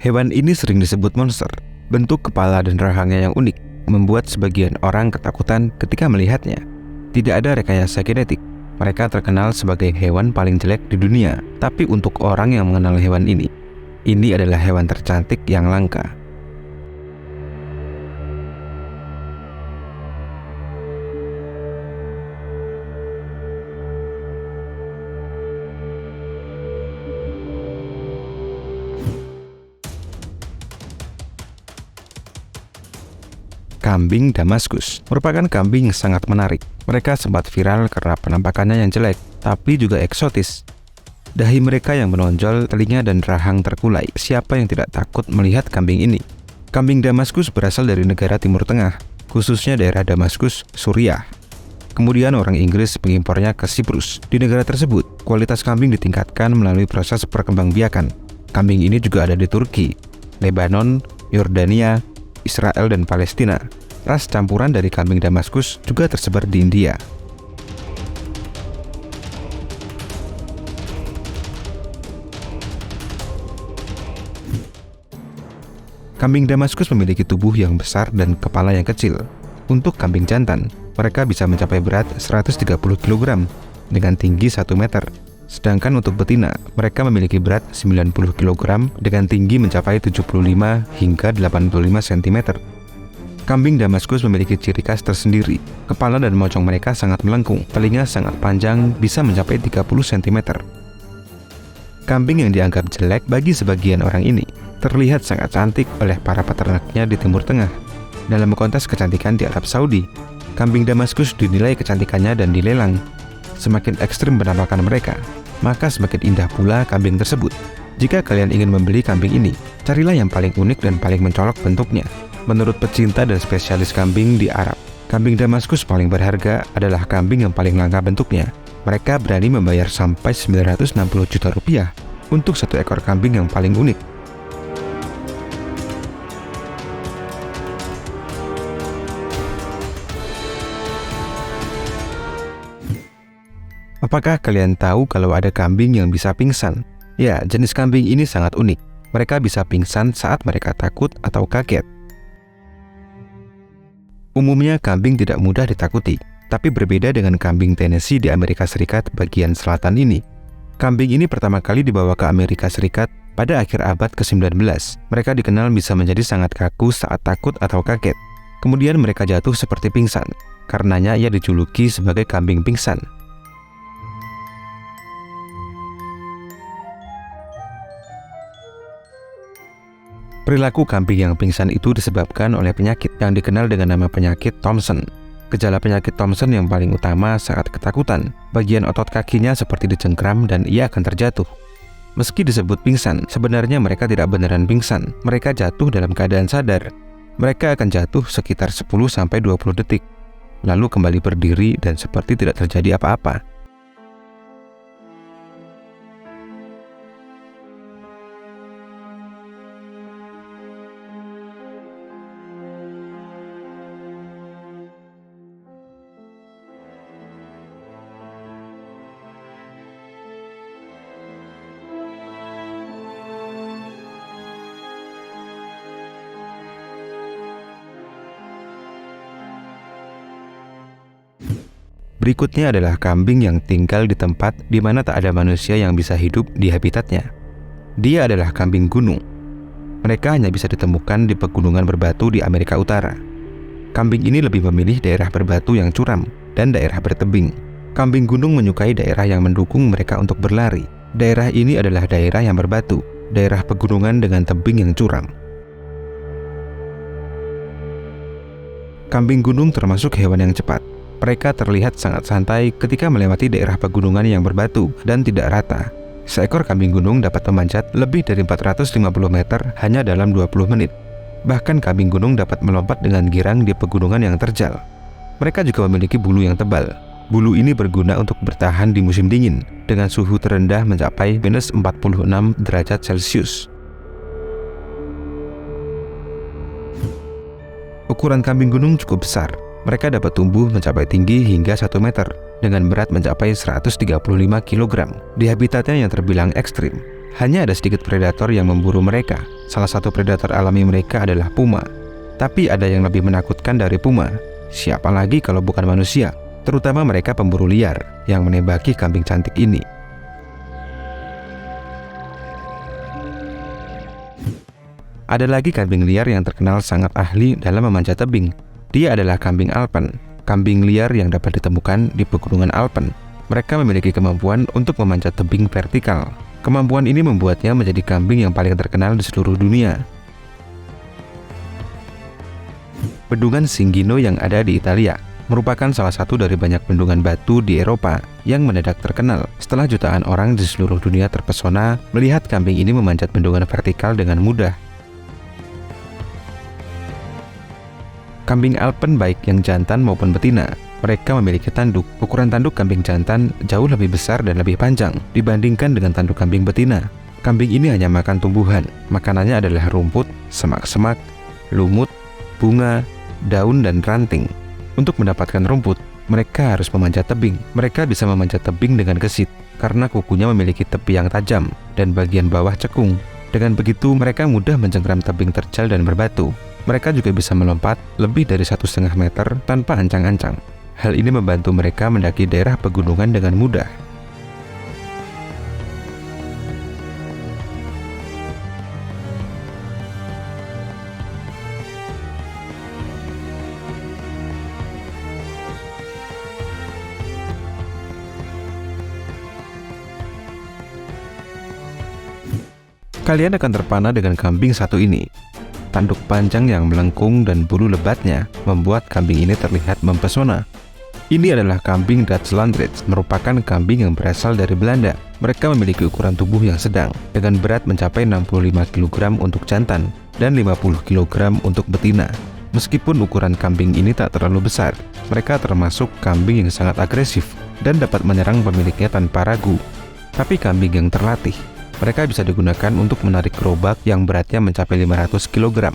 Hewan ini sering disebut monster. Bentuk kepala dan rahangnya yang unik membuat sebagian orang ketakutan ketika melihatnya. Tidak ada rekayasa genetik. Mereka terkenal sebagai hewan paling jelek di dunia. Tapi untuk orang yang mengenal hewan ini adalah hewan tercantik yang langka. Kambing Damaskus merupakan kambing yang sangat menarik. Mereka sempat viral karena penampakannya yang jelek, tapi juga eksotis. Dahi mereka yang menonjol, telinga dan rahang terkulai. Siapa yang tidak takut melihat kambing ini? Kambing Damaskus berasal dari negara Timur Tengah, khususnya daerah Damaskus, Suriah. Kemudian orang Inggris mengimpornya ke Siprus. Di negara tersebut, kualitas kambing ditingkatkan melalui proses perkembangbiakan. Kambing ini juga ada di Turki, Lebanon, Yordania, Israel dan Palestina. Ras campuran dari kambing Damaskus juga tersebar di India. Kambing Damaskus memiliki tubuh yang besar dan kepala yang kecil. Untuk kambing jantan, mereka bisa mencapai berat 130 kg dengan tinggi 1 meter. Sedangkan untuk betina, mereka memiliki berat 90 kg dengan tinggi mencapai 75 hingga 85 cm. Kambing Damaskus memiliki ciri khas tersendiri. Kepala dan mocong mereka sangat melengkung, telinga sangat panjang, bisa mencapai 30 cm. Kambing yang dianggap jelek bagi sebagian orang ini terlihat sangat cantik oleh para peternaknya di Timur Tengah. Dalam kontes kecantikan di Arab Saudi, kambing Damaskus dinilai kecantikannya dan dilelang. Semakin ekstrim penampakan mereka, maka semakin indah pula kambing tersebut. Jika kalian ingin membeli kambing ini, carilah yang paling unik dan paling mencolok bentuknya. Menurut pecinta dan spesialis kambing di Arab, kambing Damaskus paling berharga adalah kambing yang paling langka bentuknya. Mereka berani membayar sampai 960 juta rupiah untuk satu ekor kambing yang paling unik. Apakah kalian tahu kalau ada kambing yang bisa pingsan? Ya, jenis kambing ini sangat unik. Mereka bisa pingsan saat mereka takut atau kaget. Umumnya kambing tidak mudah ditakuti, tapi berbeda dengan kambing Tennessee di Amerika Serikat bagian selatan ini. Kambing ini pertama kali dibawa ke Amerika Serikat pada akhir abad ke-19. Mereka dikenal bisa menjadi sangat kaku saat takut atau kaget. Kemudian mereka jatuh seperti pingsan. Karenanya ia dijuluki sebagai kambing pingsan. Perilaku kambing yang pingsan itu disebabkan oleh penyakit yang dikenal dengan nama penyakit Thomson. Gejala penyakit Thomson yang paling utama saat ketakutan. Bagian otot kakinya seperti dicengkram dan ia akan terjatuh. Meski disebut pingsan, sebenarnya mereka tidak beneran pingsan. Mereka jatuh dalam keadaan sadar. Mereka akan jatuh sekitar 10-20 detik, lalu kembali berdiri dan seperti tidak terjadi apa-apa. Berikutnya adalah kambing yang tinggal di tempat di mana tak ada manusia yang bisa hidup di habitatnya. Dia adalah kambing gunung. Mereka hanya bisa ditemukan di pegunungan berbatu di Amerika Utara. Kambing ini lebih memilih daerah berbatu yang curam dan daerah bertebing. Kambing gunung menyukai daerah yang mendukung mereka untuk berlari. Daerah ini adalah daerah yang berbatu, daerah pegunungan dengan tebing yang curam. Kambing gunung termasuk hewan yang cepat. Mereka terlihat sangat santai ketika melewati daerah pegunungan yang berbatu dan tidak rata. Seekor kambing gunung dapat memanjat lebih dari 450 meter hanya dalam 20 menit. Bahkan kambing gunung dapat melompat dengan girang di pegunungan yang terjal. Mereka juga memiliki bulu yang tebal. Bulu ini berguna untuk bertahan di musim dingin dengan suhu terendah mencapai minus 46 derajat Celcius. Ukuran kambing gunung cukup besar. Mereka dapat tumbuh mencapai tinggi hingga 1 meter dengan berat mencapai 135 kg. Di habitatnya yang terbilang ekstrim, Hanya ada sedikit predator yang memburu mereka. Salah satu predator alami mereka adalah puma. Tapi ada yang lebih menakutkan dari puma. Siapa lagi kalau bukan manusia, terutama mereka pemburu liar yang menembaki kambing cantik ini. Ada lagi kambing liar yang terkenal sangat ahli dalam memanjat tebing. Dia adalah kambing Alpen, kambing liar yang dapat ditemukan di pegunungan Alpen. Mereka memiliki kemampuan untuk memanjat tebing vertikal. Kemampuan ini membuatnya menjadi kambing yang paling terkenal di seluruh dunia. Bendungan Singhino yang ada di Italia merupakan salah satu dari banyak bendungan batu di Eropa yang mendadak terkenal setelah jutaan orang di seluruh dunia terpesona melihat kambing ini memanjat bendungan vertikal dengan mudah. Kambing Alpen baik yang jantan maupun betina, mereka memiliki tanduk. Ukuran tanduk kambing jantan jauh lebih besar dan lebih panjang dibandingkan dengan tanduk kambing betina. Kambing ini hanya makan tumbuhan. Makanannya adalah rumput, semak-semak, lumut, bunga, daun, dan ranting. Untuk mendapatkan rumput, mereka harus memanjat tebing. Mereka bisa memanjat tebing dengan gesit karena kukunya memiliki tepi yang tajam dan bagian bawah cekung. Dengan begitu, mereka mudah mencengkram tebing terjal dan berbatu. Mereka juga bisa melompat lebih dari 1,5 meter tanpa ancang-ancang. Hal ini membantu mereka mendaki daerah pegunungan dengan mudah. Kalian akan terpana dengan kambing satu ini. Tanduk panjang yang melengkung dan bulu lebatnya membuat kambing ini terlihat mempesona. Ini adalah kambing Dutchlandrich, merupakan kambing yang berasal dari Belanda. Mereka memiliki ukuran tubuh yang sedang, dengan berat mencapai 65 kg untuk jantan dan 50 kg untuk betina. Meskipun ukuran kambing ini tak terlalu besar, mereka termasuk kambing yang sangat agresif dan dapat menyerang pemiliknya tanpa ragu. Tapi kambing yang terlatih, mereka bisa digunakan untuk menarik gerobak yang beratnya mencapai 500 kg.